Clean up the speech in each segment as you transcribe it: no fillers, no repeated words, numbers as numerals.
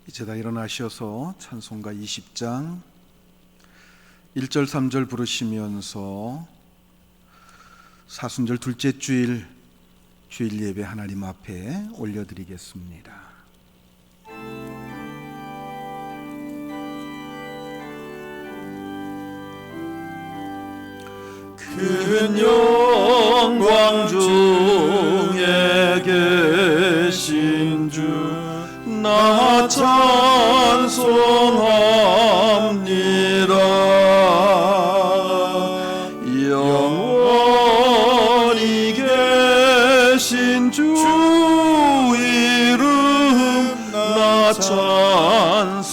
이제 다 일어나셔서 찬송가 20장 1절 3절 부르시면서 사순절 둘째 주일 예배 하나님 앞에 올려드리겠습니다. 큰 영광 중에 계신 주 나 찬송합니다. 영원히 계신 주 이름 나 찬송합니다.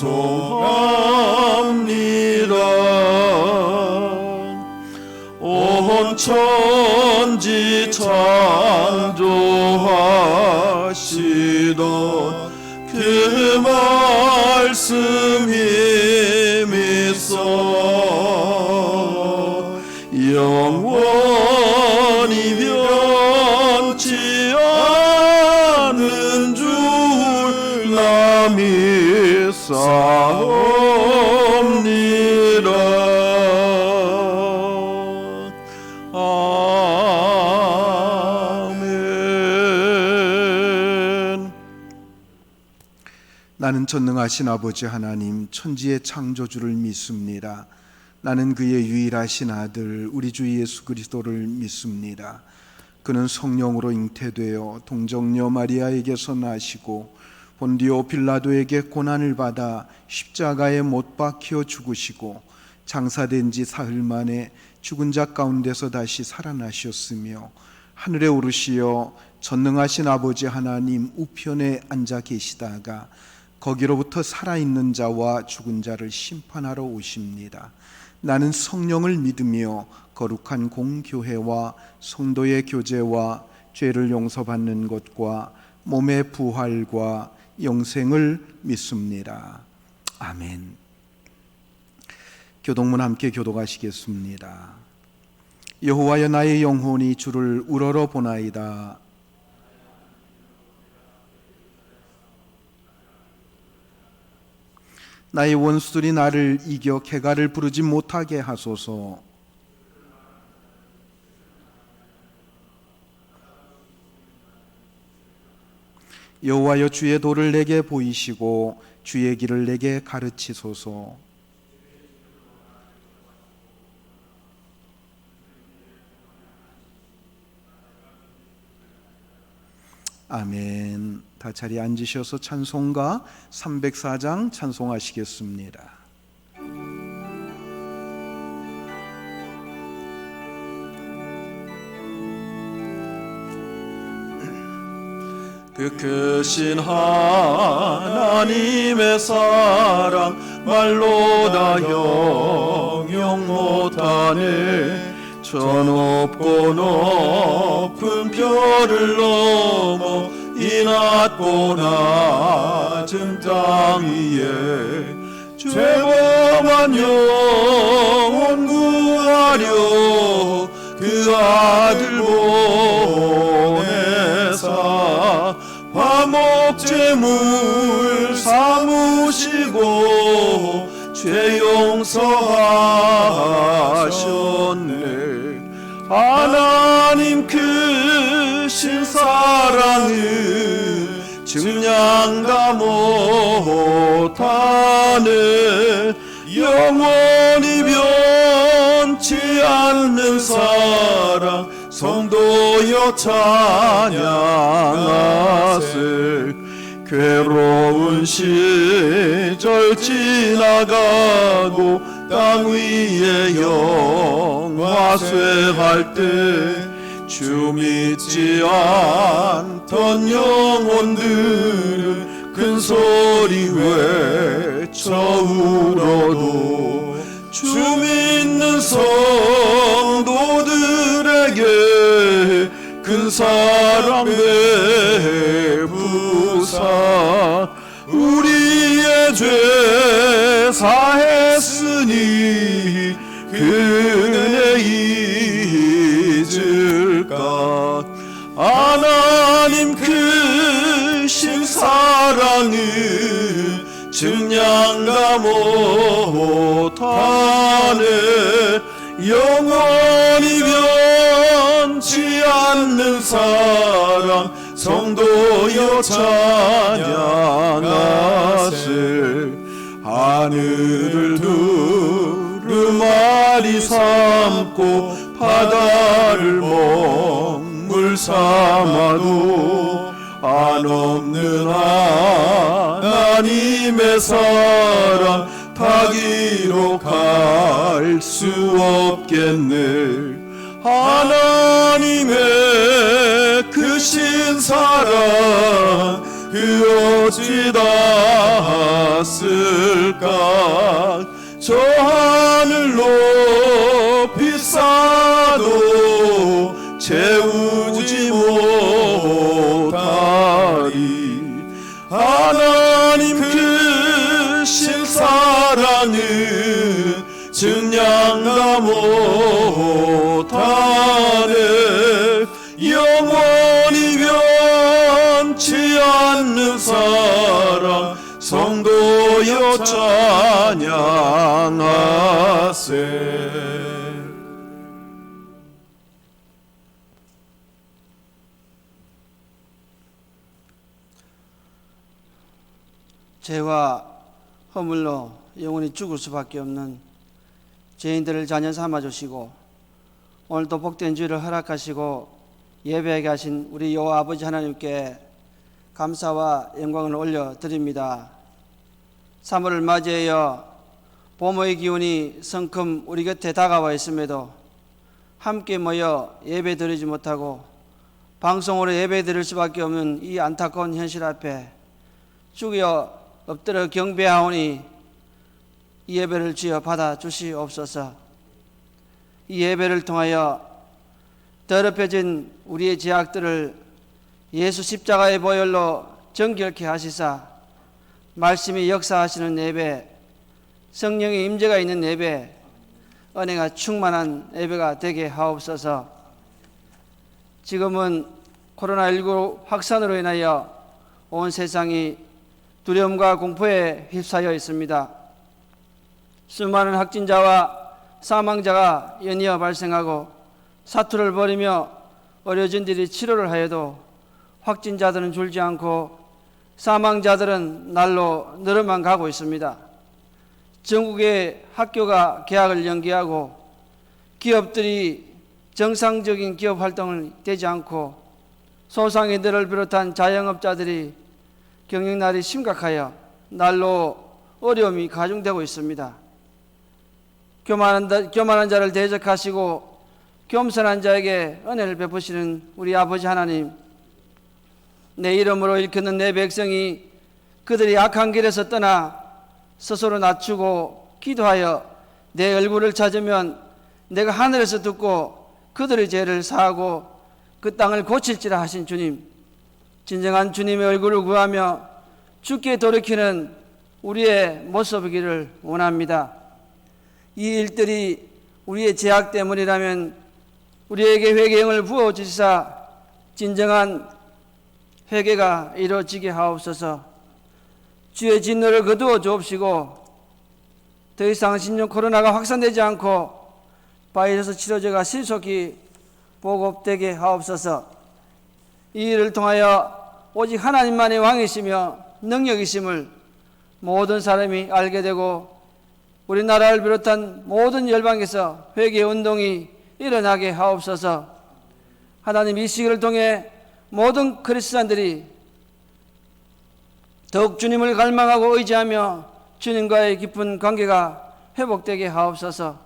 온 천지 창조하시던 그 말씀 힘이 있어 영원히 변치 않는 줄 나 믿사옵니다. 나는 전능하신 아버지 하나님 천지의 창조주를 믿습니다. 나는 그의 유일하신 아들 우리 주 예수 그리스도를 믿습니다. 그는 성령으로 잉태되어 동정녀 마리아에게서 나시고 본디오 빌라도에게 고난을 받아 십자가에 못 박혀 죽으시고 장사된 지 사흘 만에 죽은 자 가운데서 다시 살아나셨으며 하늘에 오르시어 전능하신 아버지 하나님 우편에 앉아 계시다가 거기로부터 살아있는 자와 죽은 자를 심판하러 오십니다. 나는 성령을 믿으며 거룩한 공교회와 성도의 교제와 죄를 용서받는 것과 몸의 부활과 영생을 믿습니다. 아멘. 교동문 함께 교독하시겠습니다. 여호와여 나의 영혼이 주를 우러러 보나이다. 나의 원수들이 나를 이겨 개가를 부르지 못하게 하소서. 여호와여 주의 도를 내게 보이시고 주의 길을 내게 가르치소서. 아멘. 다 자리에 앉으셔서 찬송가 304장 찬송하시겠습니다. 그 크신 하나님의 사랑 말로 다 형용 못하네. 저 높고 높은 별을 넘어 이 낮고 낮은 땅 위에 죄범한 영혼 구하려 그 아들 보내사 화목제물 삼으시고 죄 용서하셨네. 하나님 크신 사랑을 증량 다 못하네. 영원히 변치 않는 사랑 성도여 찬양하세. 괴로운 시절 지나가고 땅 위에 영화쇠할 때 주 믿지 않던 영혼들은 큰 소리 외쳐 울어도 주 믿는 성도들에게 큰 사랑 베푸사 우리의 죄 사했으니 그 은혜 잊을까. 하나님 크신 사랑을 증량가 못하네. 영원히 변치 않는 사랑 성도여 찬양하세. 하늘을 두루마리 삼고 바다를 먹물 삼아도 한없는 하나님의 사랑 다 기록할 수 없겠네. 하나님의 그 신사랑 그 어찌 닿았을까. 저 하늘 높이 쌓아도 채우지 못하리. 하나님 그 신사랑은 증량가 못하네. 영원히 변치 않는 사랑 성도여 찬양하세. 죄와 허물로 영원히 죽을 수밖에 없는 죄인들을 자녀 삼아주시고 오늘도 복된 주일을 허락하시고 예배하게 하신 우리 여호와 아버지 하나님께 감사와 영광을 올려드립니다. 3월을 맞이하여 봄의 기운이 성큼 우리 곁에 다가와 있음에도 함께 모여 예배 드리지 못하고 방송으로 예배 드릴 수밖에 없는 이 안타까운 현실 앞에 주여 엎드려 경배하오니 이 예배를 주여 받아 주시옵소서. 이 예배를 통하여 더럽혀진 우리의 죄악들을 예수 십자가의 보혈로 정결케 하시사 말씀이 역사하시는 예배, 성령의 임재가 있는 예배, 은혜가 충만한 예배가 되게 하옵소서. 지금은 코로나19 확산으로 인하여 온 세상이 두려움과 공포에 휩싸여 있습니다. 수많은 확진자와 사망자가 연이어 발생하고 사투를 벌이며 의료진들이 치료를 하여도 확진자들은 줄지 않고 사망자들은 날로 늘어만 가고 있습니다. 전국의 학교가 개학을 연기하고 기업들이 정상적인 기업 활동을 되지 않고 소상인들을 비롯한 자영업자들이 경영난이 심각하여 날로 어려움이 가중되고 있습니다. 교만한 자를 대적하시고 겸손한 자에게 은혜를 베푸시는 우리 아버지 하나님, 내 이름으로 일컫는 내 백성이 그들이 악한 길에서 떠나 스스로 낮추고 기도하여 내 얼굴을 찾으면 내가 하늘에서 듣고 그들의 죄를 사하고 그 땅을 고칠지라 하신 주님, 진정한 주님의 얼굴을 구하며 주께 돌이키는 우리의 모습이기를 원합니다. 이 일들이 우리의 죄악 때문이라면 우리에게 회개형을 부어주시사 진정한 회개가 이루어지게 하옵소서. 주의 진노를 거두어 주옵시고 더 이상 신종 코로나가 확산되지 않고 바이러스 치료제가 신속히 보급되게 하옵소서. 이 일을 통하여 오직 하나님만이 왕이시며 능력이심을 모든 사람이 알게 되고 우리나라를 비롯한 모든 열방에서 회개 운동이 일어나게 하옵소서. 하나님, 이 시기를 통해 모든 크리스찬들이 더욱 주님을 갈망하고 의지하며 주님과의 깊은 관계가 회복되게 하옵소서.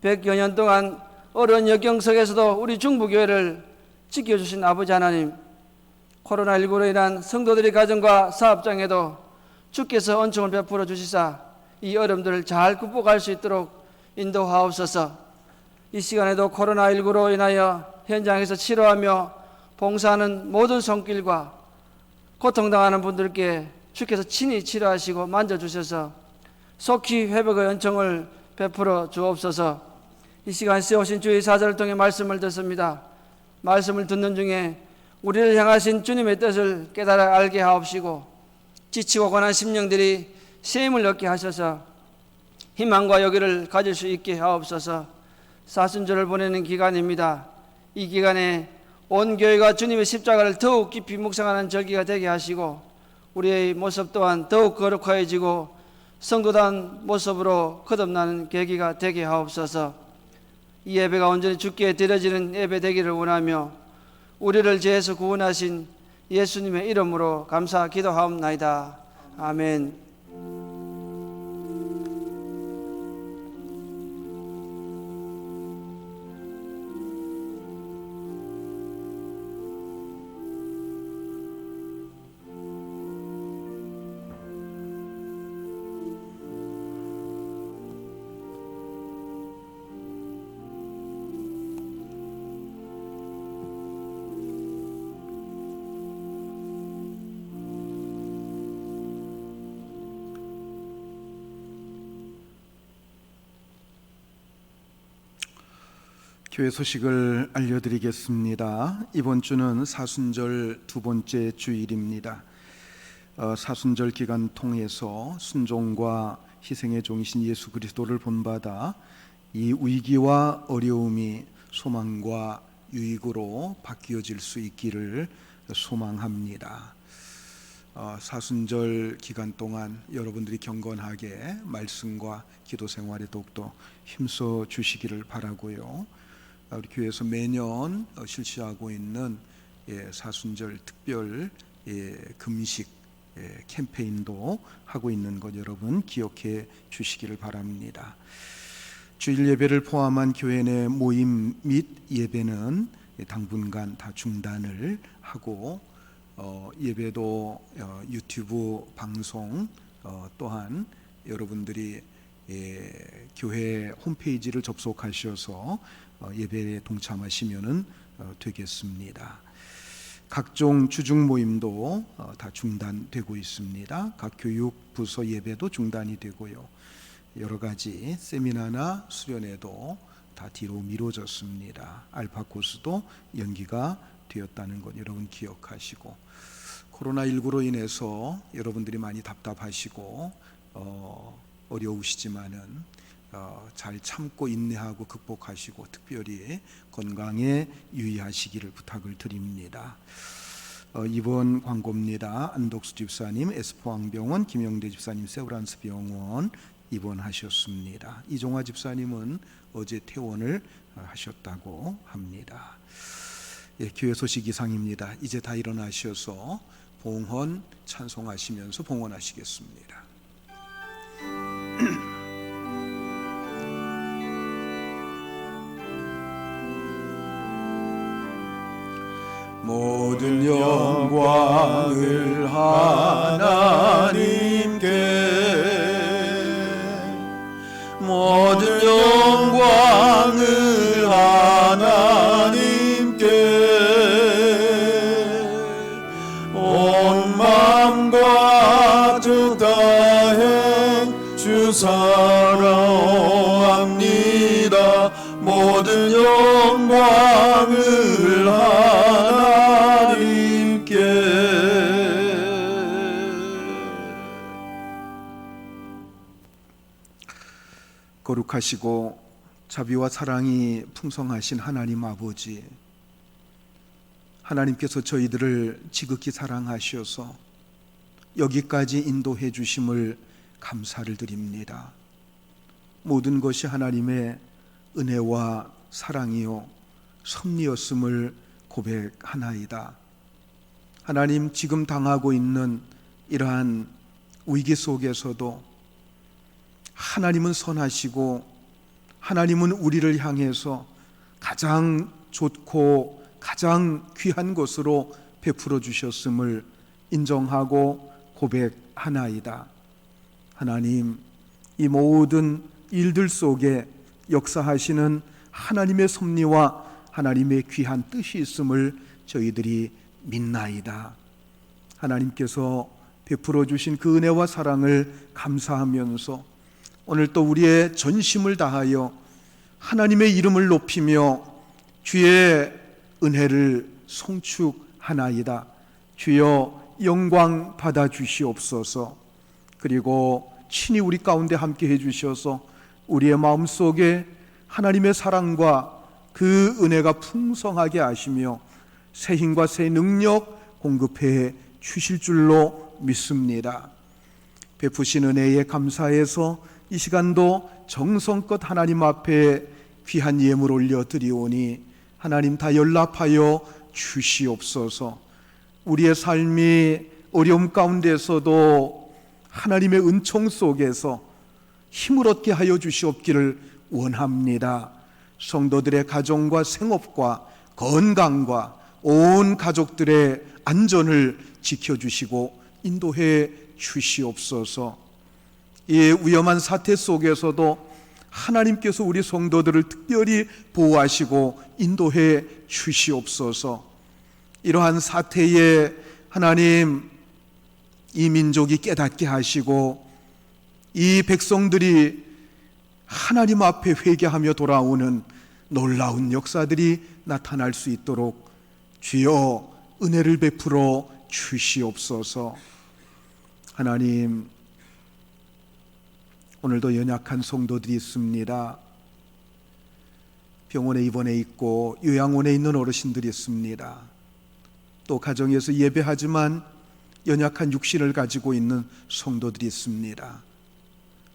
100여 년 동안 어려운 역경 속에서도 우리 중부교회를 지켜주신 아버지 하나님, 코로나19로 인한 성도들의 가정과 사업장에도 주께서 은총을 베풀어 주시사 이 어려움들을 잘 극복할 수 있도록 인도하옵소서. 이 시간에도 코로나19로 인하여 현장에서 치료하며 봉사하는 모든 손길과 고통당하는 분들께 주께서 친히 치료하시고 만져주셔서 속히 회복의 은총을 베풀어 주옵소서. 이 시간 쓰여오신 주의 사자를 통해 말씀을 듣습니다. 말씀을 듣는 중에 우리를 향하신 주님의 뜻을 깨달아 알게 하옵시고 지치고 고난 심령들이 쉼을 얻게 하셔서 희망과 여기를 가질 수 있게 하옵소서. 사순절을 보내는 기간입니다. 이 기간에 온 교회가 주님의 십자가를 더욱 깊이 묵상하는 절기가 되게 하시고 우리의 모습 또한 더욱 거룩하여지고 성도다운 모습으로 거듭나는 계기가 되게 하옵소서. 이 예배가 온전히 주께 드려지는 예배 되기를 원하며 우리를 죄에서 구원하신 예수님의 이름으로 감사 기도하옵나이다. 아멘. 교회 소식을 알려드리겠습니다. 이번 주는 사순절 두 번째 주일입니다. 사순절 기간 통해서 순종과 희생의 종이신 예수 그리스도를 본받아 이 위기와 어려움이 소망과 유익으로 바뀌어질 수 있기를 소망합니다. 사순절 기간 동안 여러분들이 경건하게 말씀과 기도 생활에 더욱더 힘써 주시기를 바라고요. 우리 교회에서 매년 실시하고 있는 사순절 특별 금식 캠페인도 하고 있는 것 여러분 기억해 주시기를 바랍니다. 주일 예배를 포함한 교회 내 모임 및 예배는 당분간 다 중단을 하고 예배도 유튜브 방송 또한 여러분들이 교회 홈페이지를 접속하셔서 예배에 동참하시면 되겠습니다. 각종 주중 모임도 다 중단되고 있습니다. 각 교육 부서 예배도 중단이 되고요. 여러 가지 세미나나 수련회도 다 뒤로 미뤄졌습니다. 알파 코스도 연기가 되었다는 것 여러분 기억하시고, 코로나19로 인해서 여러분들이 많이 답답하시고 어려우시지만은 잘 참고 인내하고 극복하시고 특별히 건강에 유의하시기를 부탁을 드립니다. 이번 광고입니다. 안덕수 집사님 에스포항병원, 김영대 집사님 세브란스 병원 입원하셨습니다. 이종화 집사님은 어제 퇴원을 하셨다고 합니다. 교회 소식 이상입니다. 이제 다 일어나셔서 봉헌 찬송하시면서 봉헌하시겠습니다. 모든 영광을 하나님께, 모든 영광을 하나님께, 온 마음과 뜻 다해 주 사랑합니다. 모든 영광을 하나님께. 거룩하시고 자비와 사랑이 풍성하신 하나님 아버지, 하나님께서 저희들을 지극히 사랑하셔서 여기까지 인도해 주심을 감사를 드립니다. 모든 것이 하나님의 은혜와 사랑이요 섭리였음을 고백하나이다. 하나님, 지금 당하고 있는 이러한 위기 속에서도 하나님은 선하시고 하나님은 우리를 향해서 가장 좋고 가장 귀한 것으로 베풀어 주셨음을 인정하고 고백하나이다. 하나님, 이 모든 일들 속에 역사하시는 하나님의 섭리와 하나님의 귀한 뜻이 있음을 저희들이 믿나이다. 하나님께서 베풀어 주신 그 은혜와 사랑을 감사하면서 오늘 또 우리의 전심을 다하여 하나님의 이름을 높이며 주의 은혜를 송축하나이다. 주여, 영광 받아 주시옵소서. 그리고 친히 우리 가운데 함께 해주셔서 우리의 마음속에 하나님의 사랑과 그 은혜가 풍성하게 하시며 새 힘과 새 능력 공급해 주실 줄로 믿습니다. 베푸신 은혜에 감사해서 이 시간도 정성껏 하나님 앞에 귀한 예물 올려드리오니 하나님 다 연락하여 주시옵소서. 우리의 삶이 어려움 가운데서도 하나님의 은총 속에서 힘을 얻게 하여 주시옵기를 원합니다. 성도들의 가정과 생업과 건강과 온 가족들의 안전을 지켜주시고 인도해 주시옵소서. 이 위험한 사태 속에서도 하나님께서 우리 성도들을 특별히 보호하시고 인도해 주시옵소서. 이러한 사태에 하나님 이 민족이 깨닫게 하시고 이 백성들이 하나님 앞에 회개하며 돌아오는 놀라운 역사들이 나타날 수 있도록 주여 은혜를 베풀어 주시옵소서. 하나님, 오늘도 연약한 성도들이 있습니다. 병원에 입원해 있고 요양원에 있는 어르신들이 있습니다. 또 가정에서 예배하지만 연약한 육신을 가지고 있는 성도들이 있습니다.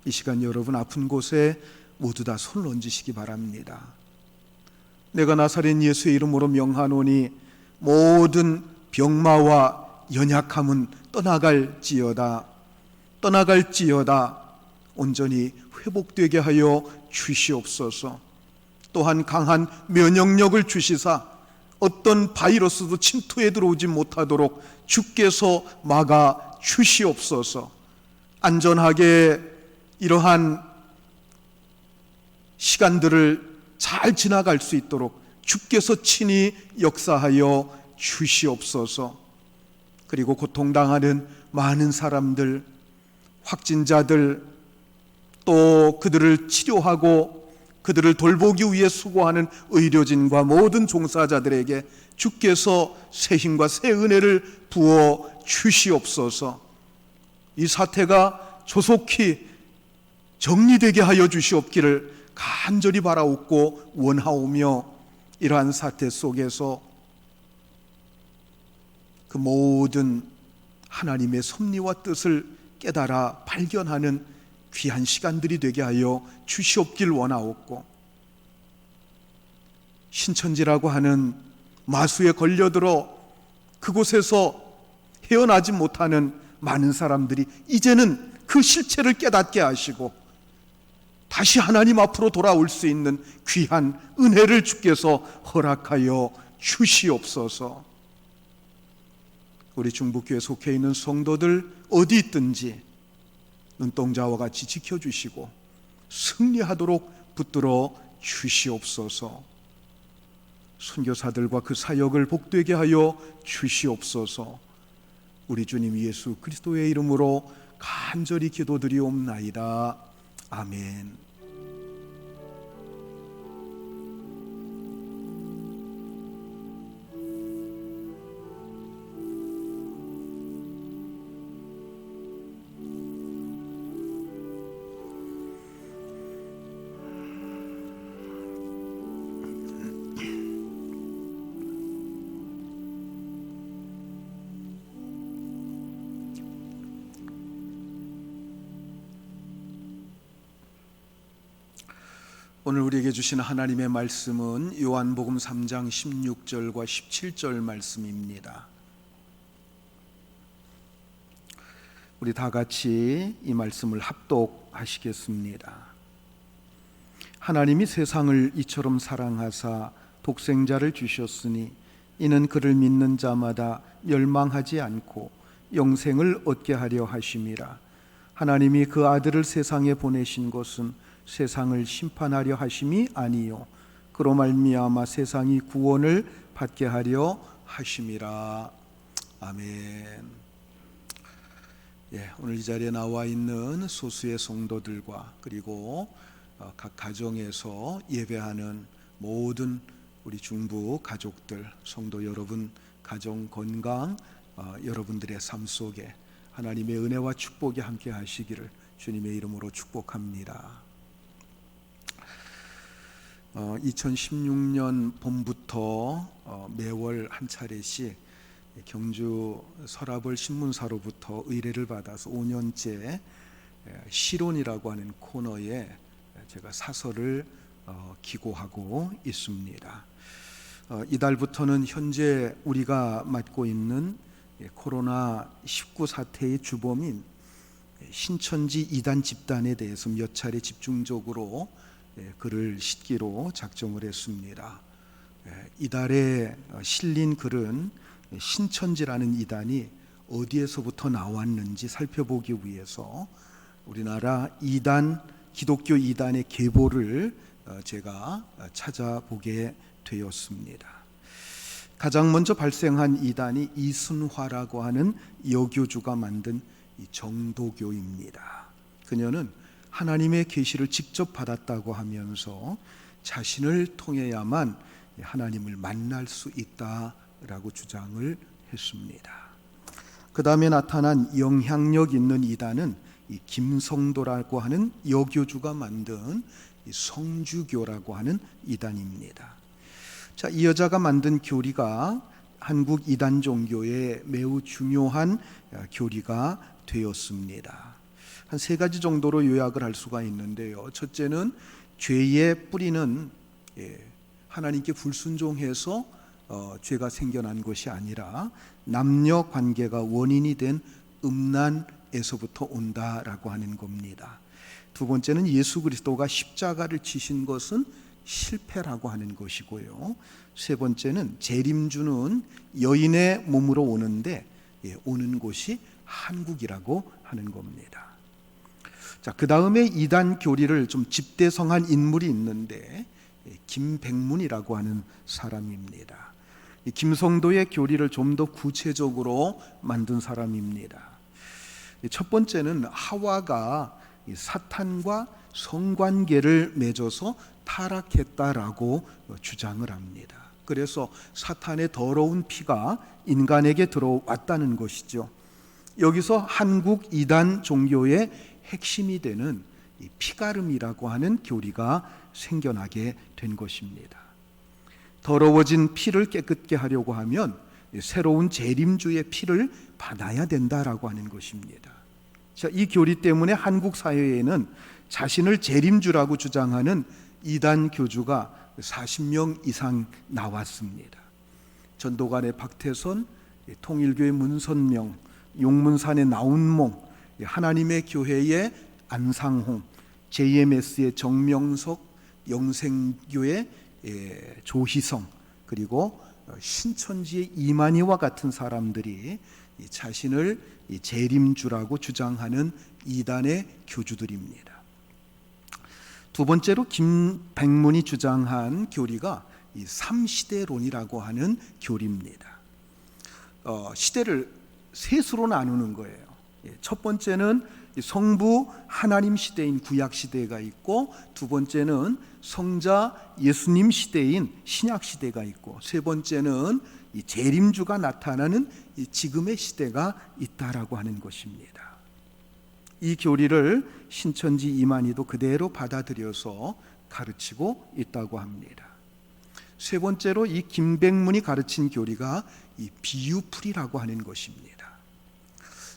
이 시간 여러분 아픈 곳에 모두 다 손을 얹으시기 바랍니다. 내가 나사렛 예수의 이름으로 명하노니 모든 병마와 연약함은 떠나갈지어다. 온전히 회복되게 하여 주시옵소서. 또한 강한 면역력을 주시사 어떤 바이러스도 침투해 들어오지 못하도록 주께서 막아 주시옵소서. 안전하게 이러한 시간들을 잘 지나갈 수 있도록 주께서 친히 역사하여 주시옵소서. 그리고 고통당하는 많은 사람들, 확진자들, 또 그들을 치료하고 그들을 돌보기 위해 수고하는 의료진과 모든 종사자들에게 주께서 새 힘과 새 은혜를 부어 주시옵소서. 이 사태가 조속히 정리되게 하여 주시옵기를 간절히 바라옵고 원하오며, 이러한 사태 속에서 그 모든 하나님의 섭리와 뜻을 깨달아 발견하는 귀한 시간들이 되게 하여 주시옵길 원하옵고, 신천지라고 하는 마수에 걸려들어 그곳에서 헤어나지 못하는 많은 사람들이 이제는 그 실체를 깨닫게 하시고 다시 하나님 앞으로 돌아올 수 있는 귀한 은혜를 주께서 허락하여 주시옵소서. 우리 중북교회 속해 있는 성도들 어디 있든지 눈동자와 같이 지켜주시고 승리하도록 붙들어 주시옵소서. 선교사들과 그 사역을 복되게 하여 주시옵소서. 우리 주님 예수 그리스도의 이름으로 간절히 기도드리옵나이다. 아멘. 오늘 우리에게 주신 하나님의 말씀은 요한복음 3장 16절과 17절 말씀입니다. 우리 다 같이 이 말씀을 합독하시겠습니다. 하나님이 세상을 이처럼 사랑하사 독생자를 주셨으니 이는 그를 믿는 자마다 멸망하지 않고 영생을 얻게 하려 하심이라. 하나님이 그 아들을 세상에 보내신 것은 세상을 심판하려 하심이 아니요 그로 말미암아 세상이 구원을 받게 하려 하심이라. 아멘. 오늘 이 자리에 나와 있는 소수의 성도들과 그리고 각 가정에서 예배하는 모든 우리 중부 가족들, 성도 여러분 가정 건강 여러분들의 삶 속에 하나님의 은혜와 축복이 함께 하시기를 주님의 이름으로 축복합니다. 2016년 봄부터 매월 한 차례씩 경주 서라벌 신문사로부터 의뢰를 받아서 5년째 시론이라고 하는 코너에 제가 사설을 기고하고 있습니다. 이달부터는 현재 우리가 맡고 있는 코로나19 사태의 주범인 신천지 이단 집단에 대해서 몇 차례 집중적으로 글을 싣기로 작정을 했습니다. 이달에 실린 글은 신천지라는 이단이 어디에서부터 나왔는지 살펴보기 위해서 우리나라 이단, 기독교 이단의 계보를 제가 찾아보게 되었습니다. 가장 먼저 발생한 이단이 이순화라고 하는 여교주가 만든 이 정도교입니다. 그녀는 하나님의 계시를 직접 받았다고 하면서 자신을 통해야만 하나님을 만날 수 있다라고 주장을 했습니다. 그 다음에 나타난 영향력 있는 이단은 이 김성도라고 하는 여교주가 만든 이 성주교라고 하는 이단입니다. 자, 이 여자가 만든 교리가 한국 이단 종교의 매우 중요한 교리가 되었습니다. 한 세 가지 정도로 요약을 할 수가 있는데요. 첫째는 죄의 뿌리는 하나님께 불순종해서 죄가 생겨난 것이 아니라 남녀 관계가 원인이 된 음란에서부터 온다라고 하는 겁니다. 두 번째는 예수 그리스도가 십자가를 지신 것은 실패라고 하는 것이고요. 세 번째는 재림주는 여인의 몸으로 오는데 오는 곳이 한국이라고 하는 겁니다. 자, 그 다음에 이단 교리를 좀 집대성한 인물이 있는데 김백문이라고 하는 사람입니다. 이 김성도의 교리를 좀 더 구체적으로 만든 사람입니다. 첫 번째는 하와가 사탄과 성관계를 맺어서 타락했다라고 주장을 합니다. 그래서 사탄의 더러운 피가 인간에게 들어왔다는 것이죠. 여기서 한국 이단 종교의 핵심이 되는 이 피가름이라고 하는 교리가 생겨나게 된 것입니다. 더러워진 피를 깨끗게 하려고 하면 새로운 재림주의 피를 받아야 된다라고 하는 것입니다. 자, 이 교리 때문에 한국 사회에는 자신을 재림주라고 주장하는 이단 교주가 40명 이상 나왔습니다. 전도관의 박태선, 통일교의 문선명, 용문산의 나운몽, 하나님의 교회의 안상홍, JMS의 정명석, 영생교의 조희성, 그리고 신천지의 이만희와 같은 사람들이 자신을 재림주라고 주장하는 이단의 교주들입니다. 두 번째로 김백문이 주장한 교리가 이 삼시대론이라고 하는 교리입니다. 시대를 셋으로 나누는 거예요. 첫 번째는 성부 하나님 시대인 구약 시대가 있고, 두 번째는 성자 예수님 시대인 신약 시대가 있고, 세 번째는 이 재림주가 나타나는 이 지금의 시대가 있다라고 하는 것입니다. 이 교리를 신천지 이만희도 그대로 받아들여서 가르치고 있다고 합니다. 세 번째로 이 김백문이 가르친 교리가 이 비유풀이라고 하는 것입니다.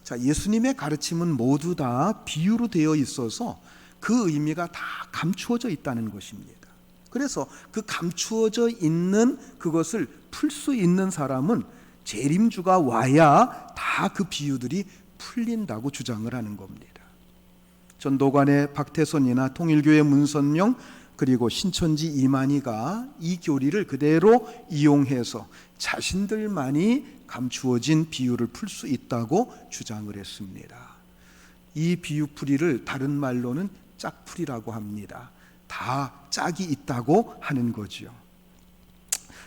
자, 예수님의 가르침은 모두 다 비유로 되어 있어서 그 의미가 다 감추어져 있다는 것입니다. 그래서 그 감추어져 있는 그것을 풀 수 있는 사람은 재림주가 와야 다 그 비유들이 풀린다고 주장을 하는 겁니다. 전도관의 박태선이나 통일교의 문선명, 그리고 신천지 이만희가 이 교리를 그대로 이용해서 자신들만이 감추어진 비유를 풀 수 있다고 주장을 했습니다. 이 비유풀이를 다른 말로는 짝풀이라고 합니다. 다 짝이 있다고 하는 거지요.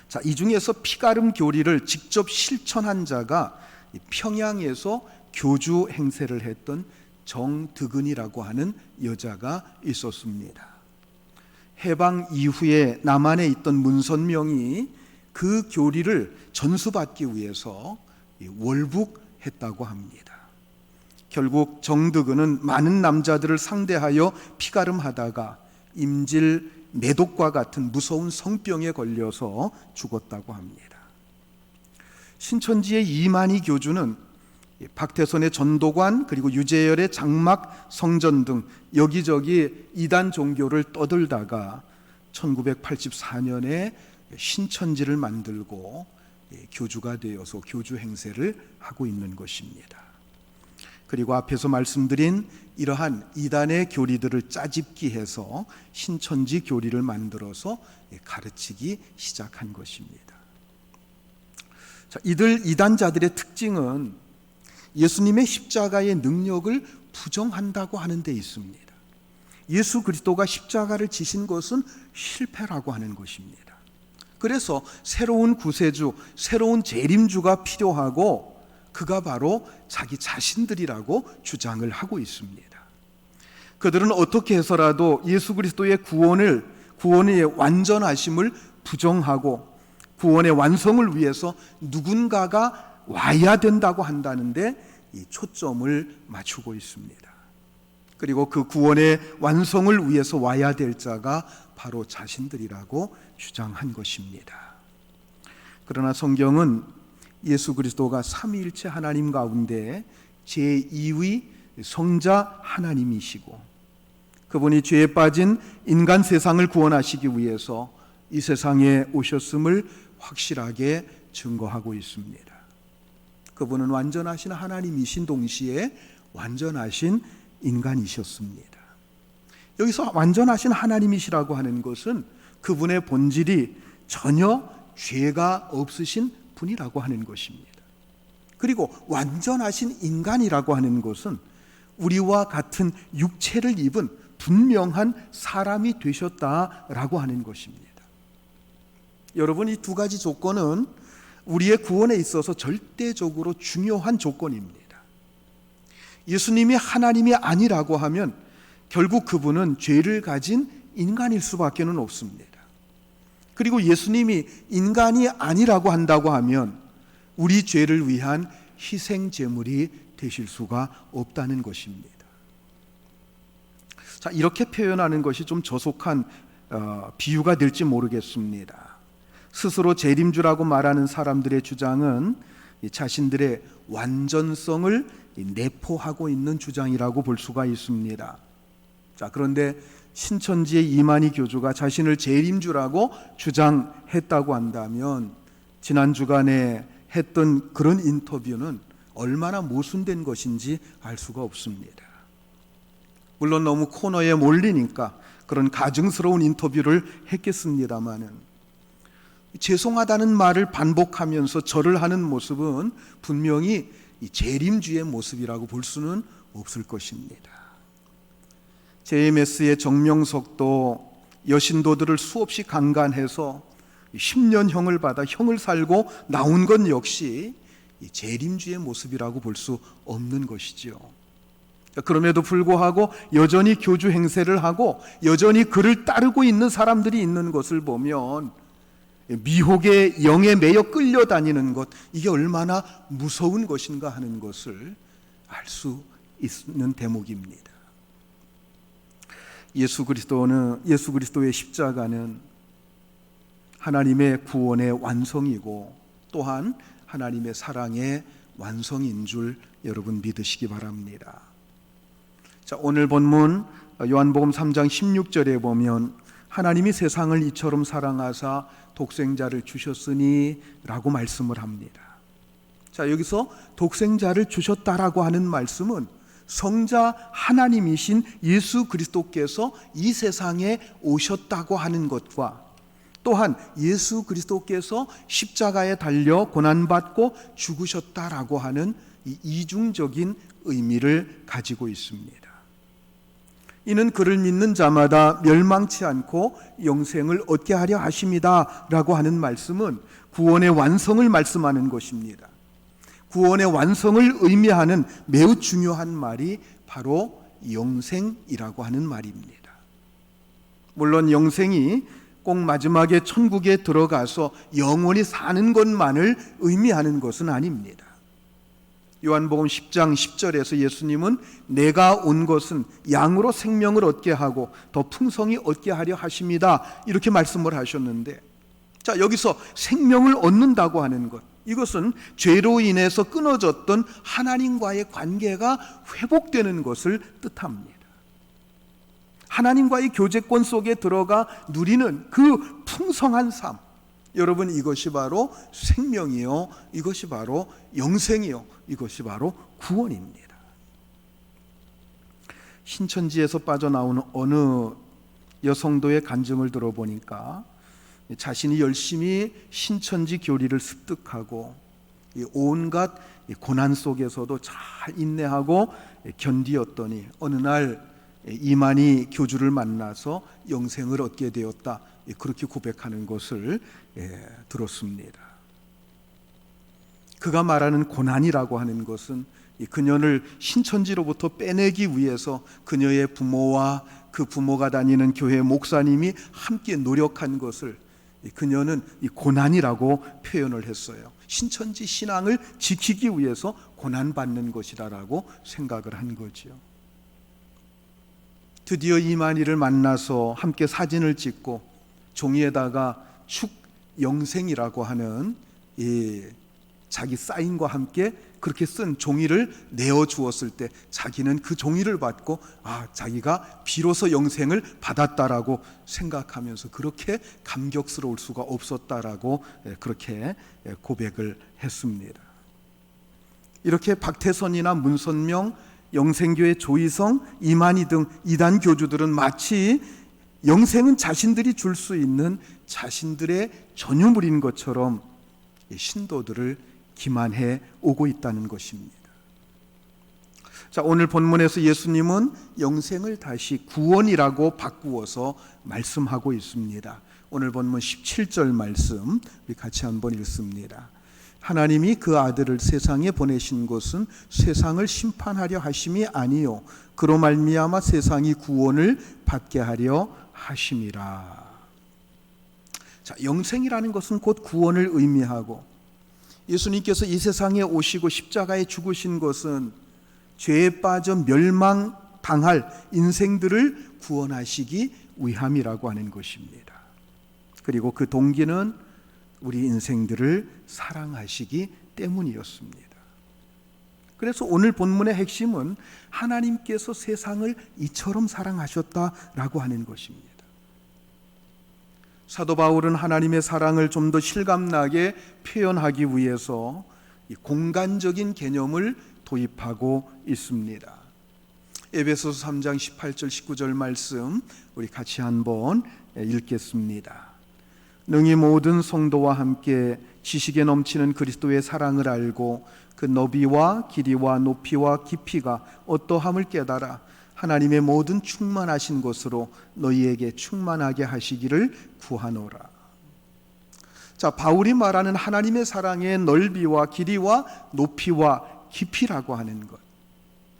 자, 이 중에서 피가름 교리를 직접 실천한 자가 평양에서 교주 행세를 했던 정득은이라고 하는 여자가 있었습니다. 해방 이후에 남한에 있던 문선명이 그 교리를 전수받기 위해서 월북했다고 합니다. 결국 정드근은 많은 남자들을 상대하여 피가름하다가 임질 매독과 같은 무서운 성병에 걸려서 죽었다고 합니다. 신천지의 이만희 교주는 박태선의 전도관 그리고 유재열의 장막 성전 등 여기저기 이단 종교를 떠들다가 1984년에 신천지를 만들고 교주가 되어서 교주 행세를 하고 있는 것입니다. 그리고 앞에서 말씀드린 이러한 이단의 교리들을 짜집기해서 신천지 교리를 만들어서 가르치기 시작한 것입니다. 자, 이들 이단자들의 특징은 예수님의 십자가의 능력을 부정한다고 하는 데 있습니다. 예수 그리스도가 십자가를 지신 것은 실패라고 하는 것입니다. 그래서 새로운 구세주, 새로운 재림주가 필요하고 그가 바로 자기 자신들이라고 주장을 하고 있습니다. 그들은 어떻게 해서라도 예수 그리스도의 구원의 완전하심을 부정하고 구원의 완성을 위해서 누군가가 와야 된다고 한다는데 이 초점을 맞추고 있습니다. 그리고 그 구원의 완성을 위해서 와야 될 자가 바로 자신들이라고 주장한 것입니다. 그러나 성경은 예수 그리스도가 삼위일체 하나님 가운데 제2위 성자 하나님이시고 그분이 죄에 빠진 인간 세상을 구원하시기 위해서 이 세상에 오셨음을 확실하게 증거하고 있습니다. 그분은 완전하신 하나님이신 동시에 완전하신 인간이셨습니다. 여기서 완전하신 하나님이시라고 하는 것은 그분의 본질이 전혀 죄가 없으신 분이라고 하는 것입니다. 그리고 완전하신 인간이라고 하는 것은 우리와 같은 육체를 입은 분명한 사람이 되셨다라고 하는 것입니다. 여러분, 이 두 가지 조건은 우리의 구원에 있어서 절대적으로 중요한 조건입니다. 예수님이 하나님이 아니라고 하면 결국 그분은 죄를 가진 인간일 수밖에는 없습니다. 그리고 예수님이 인간이 아니라고 한다고 하면 우리 죄를 위한 희생 제물이 되실 수가 없다는 것입니다. 자, 이렇게 표현하는 것이 좀 저속한 비유가 될지 모르겠습니다. 스스로 재림주라고 말하는 사람들의 주장은 자신들의 완전성을 내포하고 있는 주장이라고 볼 수가 있습니다. 자, 그런데 신천지의 이만희 교주가 자신을 재림주라고 주장했다고 한다면 지난 주간에 했던 그런 인터뷰는 얼마나 모순된 것인지 알 수가 없습니다. 물론 너무 코너에 몰리니까 그런 가증스러운 인터뷰를 했겠습니다마는 죄송하다는 말을 반복하면서 절을 하는 모습은 분명히 이 재림주의 모습이라고 볼 수는 없을 것입니다. JMS의 정명석도 여신도들을 수없이 강간해서 10년형을 받아 형을 살고 나온 건 역시 이 재림주의 모습이라고 볼 수 없는 것이죠. 그럼에도 불구하고 여전히 교주 행세를 하고 여전히 그를 따르고 있는 사람들이 있는 것을 보면 미혹의 영에 매여 끌려다니는 것, 이게 얼마나 무서운 것인가 하는 것을 알 수 있는 대목입니다. 예수 그리스도의 십자가는 하나님의 구원의 완성이고 또한 하나님의 사랑의 완성인 줄 여러분 믿으시기 바랍니다. 자, 오늘 본문 요한복음 3장 16절에 보면 하나님이 세상을 이처럼 사랑하사 독생자를 주셨으니 라고 말씀을 합니다. 자, 여기서 독생자를 주셨다라고 하는 말씀은 성자 하나님이신 예수 그리스도께서 이 세상에 오셨다고 하는 것과 또한 예수 그리스도께서 십자가에 달려 고난받고 죽으셨다라고 하는 이 이중적인 의미를 가지고 있습니다. 이는 그를 믿는 자마다 멸망치 않고 영생을 얻게 하려 하심이다 라고 하는 말씀은 구원의 완성을 말씀하는 것입니다. 구원의 완성을 의미하는 매우 중요한 말이 바로 영생이라고 하는 말입니다. 물론 영생이 꼭 마지막에 천국에 들어가서 영원히 사는 것만을 의미하는 것은 아닙니다. 요한복음 10장 10절에서 예수님은 내가 온 것은 양으로 생명을 얻게 하고 더 풍성히 얻게 하려 하십니다, 이렇게 말씀을 하셨는데, 자, 여기서 생명을 얻는다고 하는 것, 이것은 죄로 인해서 끊어졌던 하나님과의 관계가 회복되는 것을 뜻합니다. 하나님과의 교제권 속에 들어가 누리는 그 풍성한 삶, 여러분, 이것이 바로 생명이요, 이것이 바로 영생이요, 이것이 바로 구원입니다. 신천지에서 빠져나오는 어느 여성도의 간증을 들어보니까 자신이 열심히 신천지 교리를 습득하고 온갖 고난 속에서도 잘 인내하고 견디었더니 어느 날 이만희 교주를 만나서 영생을 얻게 되었다, 그렇게 고백하는 것을 들었습니다. 그가 말하는 고난이라고 하는 것은 그녀를 신천지로부터 빼내기 위해서 그녀의 부모와 그 부모가 다니는 교회 목사님이 함께 노력한 것을 그녀는 이 고난이라고 표현을 했어요. 신천지 신앙을 지키기 위해서 고난받는 것이라고 생각을 한 거죠. 드디어 이만희를 만나서 함께 사진을 찍고 종이에다가 축영생이라고 하는 자기 사인과 함께 그렇게 쓴 종이를 내어주었을 때 자기는 그 종이를 받고 자기가 비로소 영생을 받았다라고 생각하면서 그렇게 감격스러울 수가 없었다라고 그렇게 고백을 했습니다. 이렇게 박태선이나 문선명, 영생교회 조희성, 이만희 등 이단 교주들은 마치 영생은 자신들이 줄 수 있는 자신들의 전유물인 것처럼 신도들을 기만해 오고 있다는 것입니다. 자, 오늘 본문에서 예수님은 영생을 다시 구원이라고 바꾸어서 말씀하고 있습니다. 오늘 본문 17절 말씀 우리 같이 한번 읽습니다. 하나님이 그 아들을 세상에 보내신 것은 세상을 심판하려 하심이 아니요 그로 말미암아 세상이 구원을 받게 하려 하심이라. 자, 영생이라는 것은 곧 구원을 의미하고, 예수님께서 이 세상에 오시고 십자가에 죽으신 것은 죄에 빠져 멸망당할 인생들을 구원하시기 위함이라고 하는 것입니다. 그리고 그 동기는 우리 인생들을 사랑하시기 때문이었습니다. 그래서 오늘 본문의 핵심은 하나님께서 세상을 이처럼 사랑하셨다라고 하는 것입니다. 사도 바울은 하나님의 사랑을 좀 더 실감나게 표현하기 위해서 공간적인 개념을 도입하고 있습니다. 에베소서 3장 18절 19절 말씀 우리 같이 한번 읽겠습니다. 능히 모든 성도와 함께 지식에 넘치는 그리스도의 사랑을 알고 그 너비와 길이와 높이와 깊이가 어떠함을 깨달아 하나님의 모든 충만하신 것으로 너희에게 충만하게 하시기를 구하노라. 자, 바울이 말하는 하나님의 사랑의 넓이와 길이와 높이와 깊이라고 하는 것,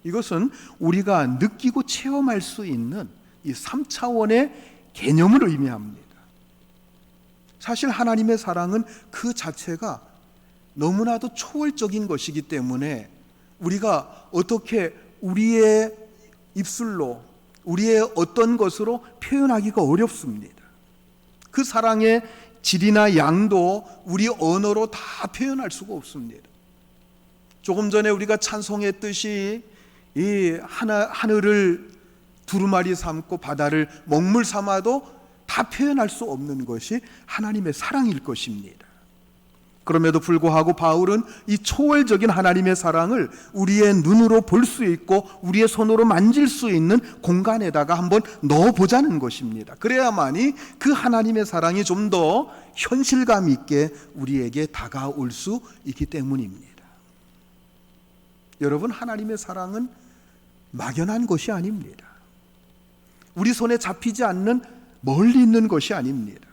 이것은 우리가 느끼고 체험할 수 있는 이 3차원의 개념을 의미합니다. 사실 하나님의 사랑은 그 자체가 너무나도 초월적인 것이기 때문에 우리가 어떻게 우리의 입술로, 우리의 어떤 것으로 표현하기가 어렵습니다. 그 사랑의 질이나 양도 우리 언어로 다 표현할 수가 없습니다. 조금 전에 우리가 찬송했듯이 이 하늘을 두루마리 삼고 바다를 먹물 삼아도 다 표현할 수 없는 것이 하나님의 사랑일 것입니다. 그럼에도 불구하고 바울은 이 초월적인 하나님의 사랑을 우리의 눈으로 볼 수 있고 우리의 손으로 만질 수 있는 공간에다가 한번 넣어보자는 것입니다. 그래야만이 그 하나님의 사랑이 좀 더 현실감 있게 우리에게 다가올 수 있기 때문입니다. 여러분, 하나님의 사랑은 막연한 것이 아닙니다. 우리 손에 잡히지 않는 멀리 있는 것이 아닙니다.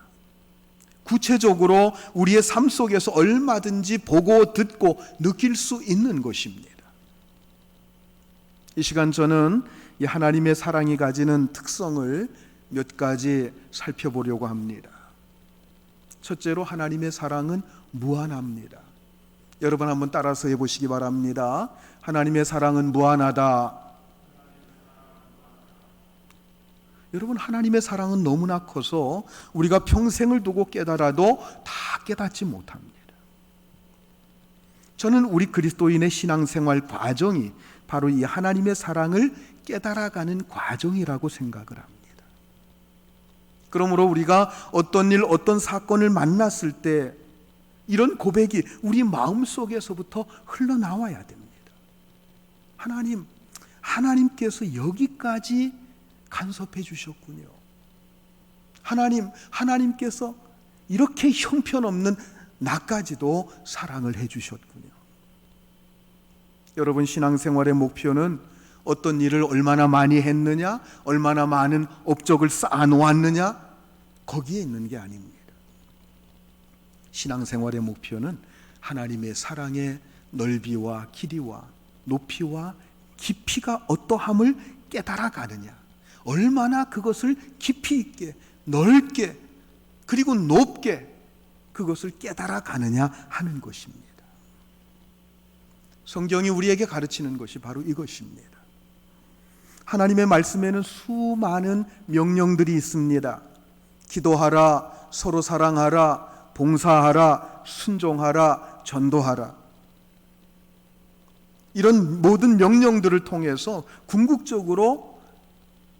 구체적으로 우리의 삶 속에서 얼마든지 보고 듣고 느낄 수 있는 것입니다. 이 시간 저는 이 하나님의 사랑이 가지는 특성을 몇 가지 살펴보려고 합니다. 첫째로 하나님의 사랑은 무한합니다. 여러분 한번 따라서 해보시기 바랍니다. 하나님의 사랑은 무한하다. 여러분, 하나님의 사랑은 너무나 커서 우리가 평생을 두고 깨달아도 다 깨닫지 못합니다. 저는 우리 그리스도인의 신앙생활 과정이 바로 이 하나님의 사랑을 깨달아가는 과정이라고 생각을 합니다. 그러므로 우리가 어떤 일, 어떤 사건을 만났을 때 이런 고백이 우리 마음속에서부터 흘러나와야 됩니다. 하나님께서 여기까지 간섭해 주셨군요. 하나님께서 이렇게 형편없는 나까지도 사랑을 해 주셨군요. 여러분, 신앙생활의 목표는 어떤 일을 얼마나 많이 했느냐, 얼마나 많은 업적을 쌓아놓았느냐, 거기에 있는 게 아닙니다. 신앙생활의 목표는 하나님의 사랑의 넓이와 길이와 높이와 깊이가 어떠함을 깨달아가느냐, 얼마나 그것을 깊이 있게, 넓게, 그리고 높게 그것을 깨달아가느냐 하는 것입니다. 성경이 우리에게 가르치는 것이 바로 이것입니다. 하나님의 말씀에는 수많은 명령들이 있습니다. 기도하라, 서로 사랑하라, 봉사하라, 순종하라, 전도하라. 이런 모든 명령들을 통해서 궁극적으로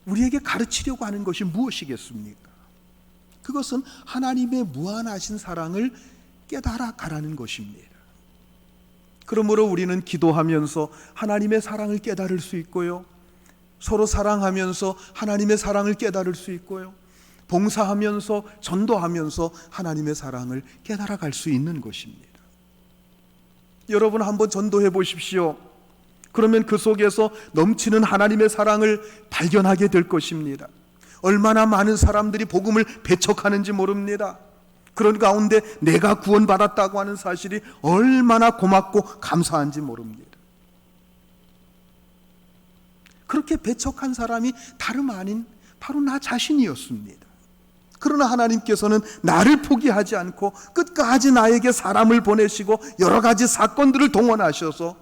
우리에게 가르치려고 하는 것이 무엇이겠습니까? 그것은 하나님의 무한하신 사랑을 깨달아 가라는 것입니다. 그러므로 우리는 기도하면서 하나님의 사랑을 깨달을 수 있고요, 서로 사랑하면서 하나님의 사랑을 깨달을 수 있고요, 봉사하면서 전도하면서 하나님의 사랑을 깨달아 갈 수 있는 것입니다. 여러분 한번 전도해 보십시오. 그러면 그 속에서 넘치는 하나님의 사랑을 발견하게 될 것입니다. 얼마나 많은 사람들이 복음을 배척하는지 모릅니다. 그런 가운데 내가 구원받았다고 하는 사실이 얼마나 고맙고 감사한지 모릅니다. 그렇게 배척한 사람이 다름 아닌 바로 나 자신이었습니다. 그러나 하나님께서는 나를 포기하지 않고 끝까지 나에게 사람을 보내시고 여러 가지 사건들을 동원하셔서